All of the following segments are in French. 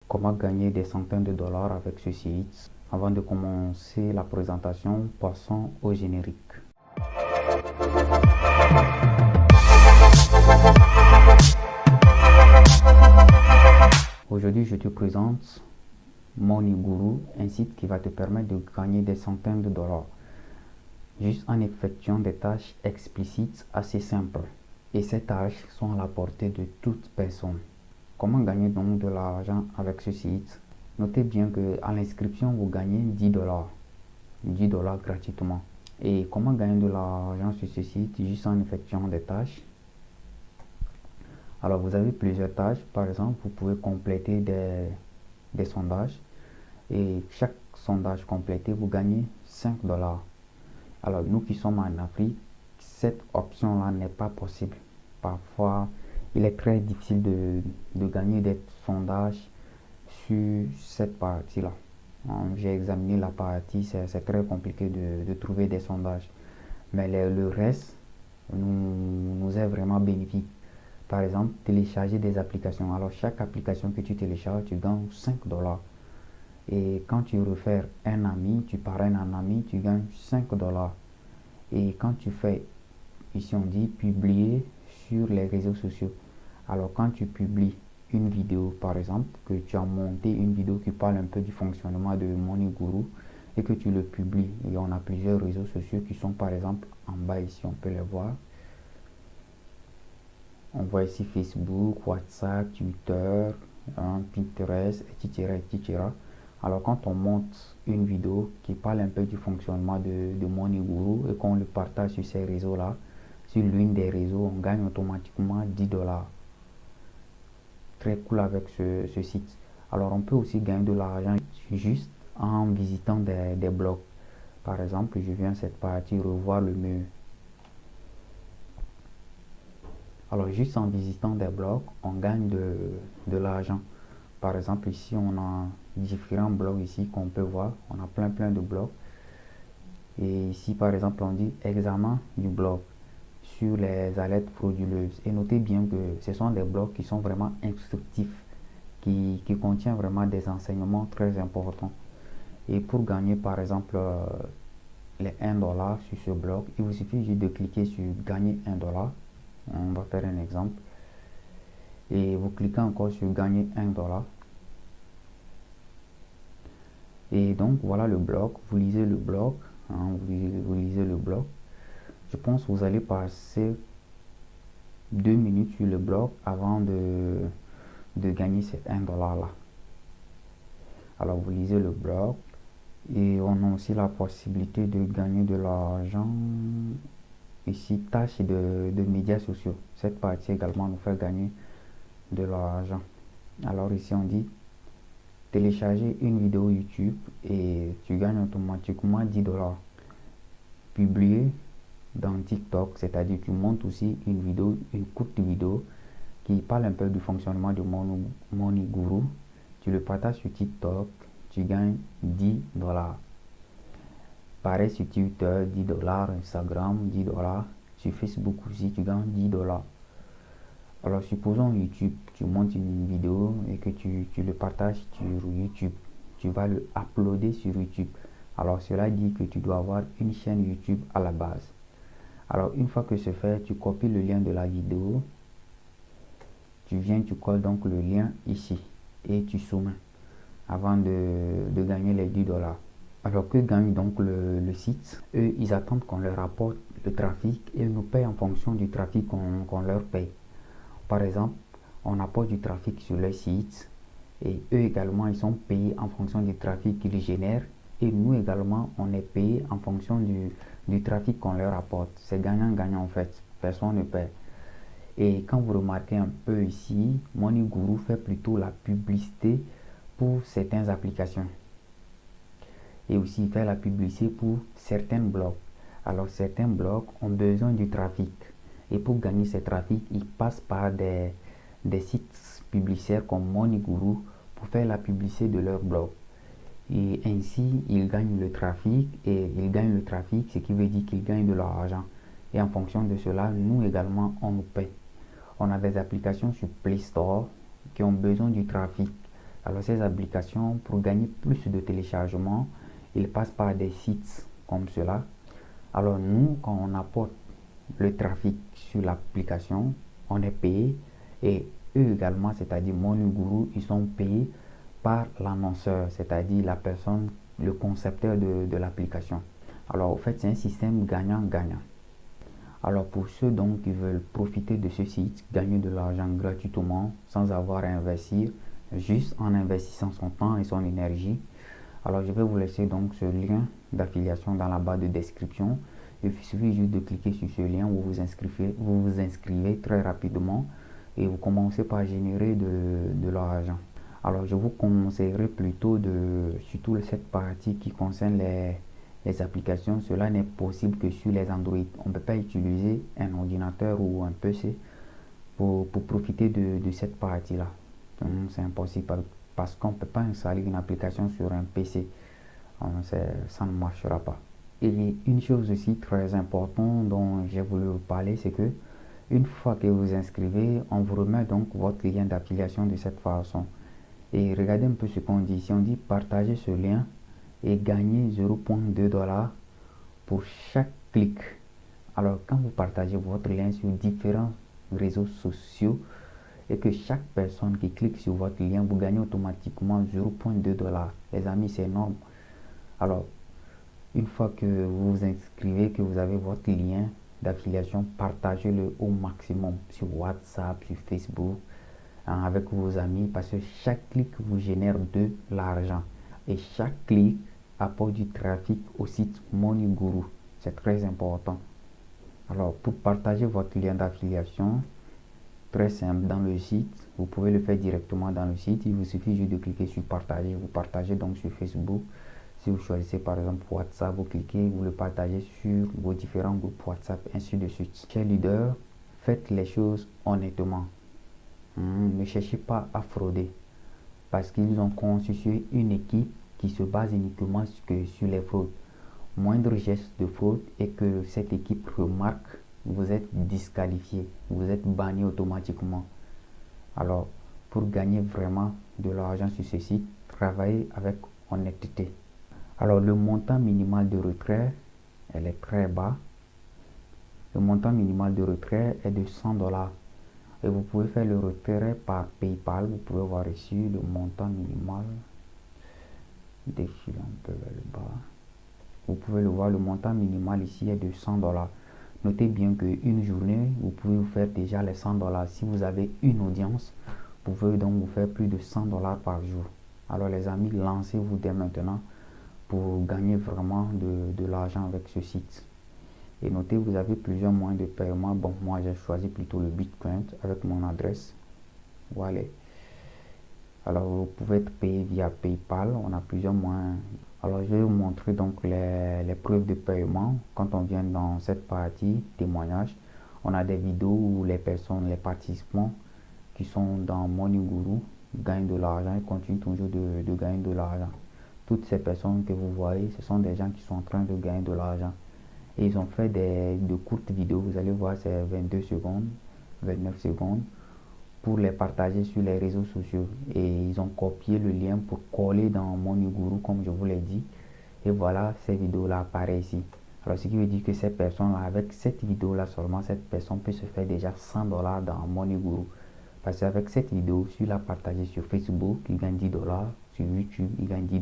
Comment gagner des centaines de dollars avec ce site? Avant de commencer la présentation, passons au générique. Aujourd'hui, je te présente Money Guru, un site qui va te permettre de gagner des centaines de dollars juste en effectuant des tâches explicites assez simples. Et ces tâches sont à la portée de toute personne. Comment gagner donc de l'argent avec ce site? Notez bien qu'à l'inscription, vous gagnez 10 dollars. 10 dollars gratuitement. Et comment gagner de l'argent sur ce site juste en effectuant des tâches? Alors, vous avez plusieurs tâches. Par exemple, vous pouvez compléter des sondages. Et chaque sondage complété, vous gagnez 5 dollars. Alors, nous qui sommes en Afrique, cette option-là n'est pas possible. Parfois, il est très difficile de gagner des sondages sur cette partie-là. J'ai examiné la partie, c'est très compliqué de trouver des sondages. Mais le reste nous est vraiment bénéfique. Par exemple, télécharger des applications. Alors, chaque application que tu télécharges, tu gagnes 5 dollars. Et quand tu refais un ami, tu parraines un ami, tu gagnes 5 dollars. Et quand tu fais, ici on dit, publier sur les réseaux sociaux. Alors, quand tu publies une vidéo, par exemple, que tu as monté une vidéo qui parle un peu du fonctionnement de Money Guru et que tu le publies, et on a plusieurs réseaux sociaux qui sont par exemple en bas ici, on peut les voir. On voit ici Facebook, WhatsApp, Twitter, Pinterest, etc. Alors quand on monte une vidéo qui parle un peu du fonctionnement de Money Guru et qu'on le partage sur ces réseaux-là, sur l'une des réseaux, on gagne automatiquement 10 dollars. Très cool avec ce site. Alors on peut aussi gagner de l'argent juste en visitant des blogs. Par exemple, je viens cette partie revoir le menu. Alors juste en visitant des blogs, on gagne de l'argent. Par exemple, ici on a différents blogs ici qu'on peut voir. On a plein de blogs. Et ici par exemple on dit examen du blog sur les alertes frauduleuses. Et notez bien que ce sont des blogs qui sont vraiment instructifs, qui contiennent vraiment des enseignements très importants. Et pour gagner par exemple les 1 dollar sur ce blog, il vous suffit juste de cliquer sur gagner 1 dollar. On va faire un exemple. Et vous cliquez encore sur gagner 1 dollar. Et donc voilà le blog. Vous lisez le blog. Vous lisez le blog. Je pense que vous allez passer 2 minutes sur le blog avant de gagner cet 1 dollar là. Alors vous lisez le blog et on a aussi la possibilité de gagner de l'argent ici, tâches de médias sociaux. Cette partie également nous fait gagner de l'argent. Alors ici on dit télécharger une vidéo YouTube et tu gagnes automatiquement 10 dollars. Publier dans TikTok, c'est-à-dire tu montes aussi une vidéo, une courte vidéo qui parle un peu du fonctionnement de Money Guru. Tu le partages sur TikTok, tu gagnes 10 dollars. Pareil sur Twitter, 10 dollars, Instagram, 10 dollars. Sur Facebook aussi, tu gagnes 10 dollars. Alors, supposons YouTube, tu montes une vidéo et que tu le partages sur YouTube. Tu vas le uploader sur YouTube. Alors, cela dit que tu dois avoir une chaîne YouTube à la base. Alors, une fois que c'est fait, tu copies le lien de la vidéo. Tu viens, tu colles donc le lien ici et tu soumets avant de gagner les 10 dollars. Alors que gagne donc le site? Eux, ils attendent qu'on leur apporte le trafic et ils nous payent en fonction du trafic qu'on leur paye. Par exemple, on apporte du trafic sur leur site et eux également, ils sont payés en fonction du trafic qu'ils génèrent et nous également, on est payé en fonction du trafic qu'on leur apporte. C'est gagnant-gagnant en fait, personne ne paie. Et quand vous remarquez un peu ici, Money Guru fait plutôt la publicité pour certaines applications. Et aussi il fait la publicité pour certains blogs. Alors certains blogs ont besoin du trafic. Et pour gagner ce trafic, ils passent par des sites publicitaires comme Money Guru pour faire la publicité de leur blog. Et ainsi, ils gagnent le trafic. Et ils gagnent le trafic, ce qui veut dire qu'ils gagnent de l'argent. Et en fonction de cela, nous également, on nous paie. On a des applications sur Play Store qui ont besoin du trafic. Alors ces applications, pour gagner plus de téléchargements, ils passent par des sites comme cela. Alors nous, quand on apporte le trafic sur l'application, on est payé, et eux également, c'est-à-dire MoneyGuru, ils sont payés par l'annonceur, c'est-à-dire la personne, le concepteur de l'application. Alors, en fait, c'est un système gagnant-gagnant. Alors, pour ceux donc qui veulent profiter de ce site, gagner de l'argent gratuitement, sans avoir à investir, juste en investissant son temps et son énergie, alors je vais vous laisser donc ce lien d'affiliation dans la barre de description. Il suffit juste de cliquer sur ce lien, vous vous inscrivez très rapidement et vous commencez par générer de l'argent. Alors je vous conseillerais plutôt surtout cette partie qui concerne les applications, cela n'est possible que sur les Android. On ne peut pas utiliser un ordinateur ou un PC pour profiter de cette partie-là. C'est impossible parce qu'on ne peut pas installer une application sur un PC. Ça ne marchera pas. Et une chose aussi très importante dont j'ai voulu vous parler, c'est que une fois que vous inscrivez, on vous remet donc votre lien d'affiliation de cette façon. Et regardez un peu ce qu'on dit. Si on dit partager ce lien et gagner 0,2 $ pour chaque clic. Alors quand vous partagez votre lien sur différents réseaux sociaux et que chaque personne qui clique sur votre lien, vous gagnez automatiquement 0,2 $. Les amis, c'est énorme. Alors, une fois que vous vous inscrivez, que vous avez votre lien d'affiliation, partagez-le au maximum sur WhatsApp, sur Facebook, avec vos amis, parce que chaque clic vous génère de l'argent. Et chaque clic apporte du trafic au site MoneyGuru. C'est très important. Alors, pour partager votre lien d'affiliation, très simple, dans le site, vous pouvez le faire directement dans le site. Il vous suffit juste de cliquer sur partager. Vous partagez donc sur Facebook. Si vous choisissez par exemple WhatsApp, vous cliquez, vous le partagez sur vos différents groupes WhatsApp, ainsi de suite. Chers leaders, faites les choses honnêtement. Ne cherchez pas à frauder, parce qu'ils ont constitué une équipe qui se base uniquement sur les fraudes. Moindre geste de fraude et que cette équipe remarque, vous êtes disqualifié, vous êtes banni automatiquement. Alors, pour gagner vraiment de l'argent sur ce site, travaillez avec honnêteté. Alors, le montant minimal de retrait, elle est très bas. Le montant minimal de retrait est de 100 $. Et vous pouvez faire le retrait par PayPal. Vous pouvez voir ici le montant minimal. Défile un peu vers le bas. Vous pouvez le voir, le montant minimal ici est de 100 $. Notez bien qu'une journée, vous pouvez vous faire déjà les 100 $. Si vous avez une audience, vous pouvez donc vous faire plus de 100 $ par jour. Alors les amis, lancez-vous dès maintenant pour gagner vraiment de l'argent avec ce site. Et notez, vous avez plusieurs moyens de paiement. Bon, moi j'ai choisi plutôt le Bitcoin avec mon adresse. Voilà. Alors vous pouvez être payé via PayPal. On a plusieurs moyens. Alors je vais vous montrer donc les preuves de paiement. Quand on vient dans cette partie témoignage, on a des vidéos où les personnes, les participants qui sont dans MoneyGuru gagnent de l'argent et continuent toujours de gagner de l'argent. Toutes ces personnes que vous voyez, ce sont des gens qui sont en train de gagner de l'argent. Et ils ont fait de courtes vidéos, vous allez voir, c'est 22 secondes, 29 secondes, pour les partager sur les réseaux sociaux. Et ils ont copié le lien pour coller dans MoneyGuru, comme je vous l'ai dit. Et voilà, ces vidéos-là apparaissent ici. Alors, ce qui veut dire que ces personnes-là, avec cette vidéo-là seulement, cette personne peut se faire déjà 100 $ dans MoneyGuru. Parce qu'avec cette vidéo, si la partager sur Facebook, il gagne 10 $. Sur YouTube, il gagne 10 $.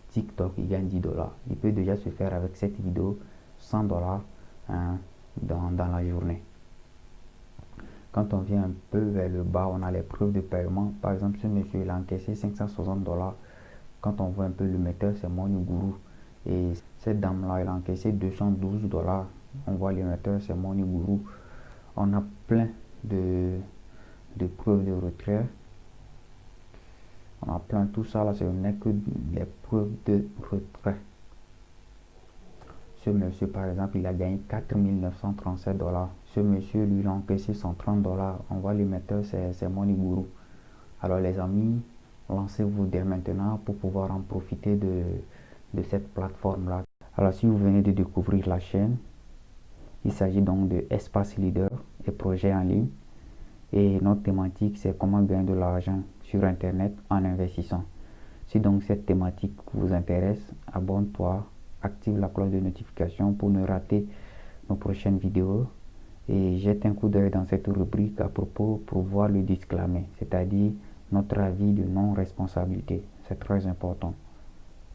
TikTok, il gagne 10 $. Il peut déjà se faire avec cette vidéo 100 $ dans la journée. Quand on vient un peu vers le bas, on a les preuves de paiement. Par exemple, ce monsieur, il a encaissé 560 $. Quand on voit un peu le metteur, c'est MoneyGuru. Et cette dame-là, elle a encaissé 212 $. On voit le metteur, c'est MoneyGuru. On a plein de preuves de retrait. On a plein, tout ça là, ce n'est que des preuves de retrait. Ce monsieur, par exemple, il a gagné 4 937 $. Ce monsieur, lui, il a encaissé 130 $. On voit l'émetteur, c'est MoneyGuru. Alors, les amis, lancez-vous dès maintenant pour pouvoir en profiter de cette plateforme-là. Alors, si vous venez de découvrir la chaîne, il s'agit donc de Espace Leader et projets en ligne. Et notre thématique, c'est comment gagner de l'argent sur Internet en investissant. Si donc cette thématique vous intéresse, abonne-toi, active la cloche de notification pour ne rater nos prochaines vidéos et jette un coup d'œil dans cette rubrique à propos pour voir le disclaimer, c'est-à-dire notre avis de non-responsabilité. C'est très important.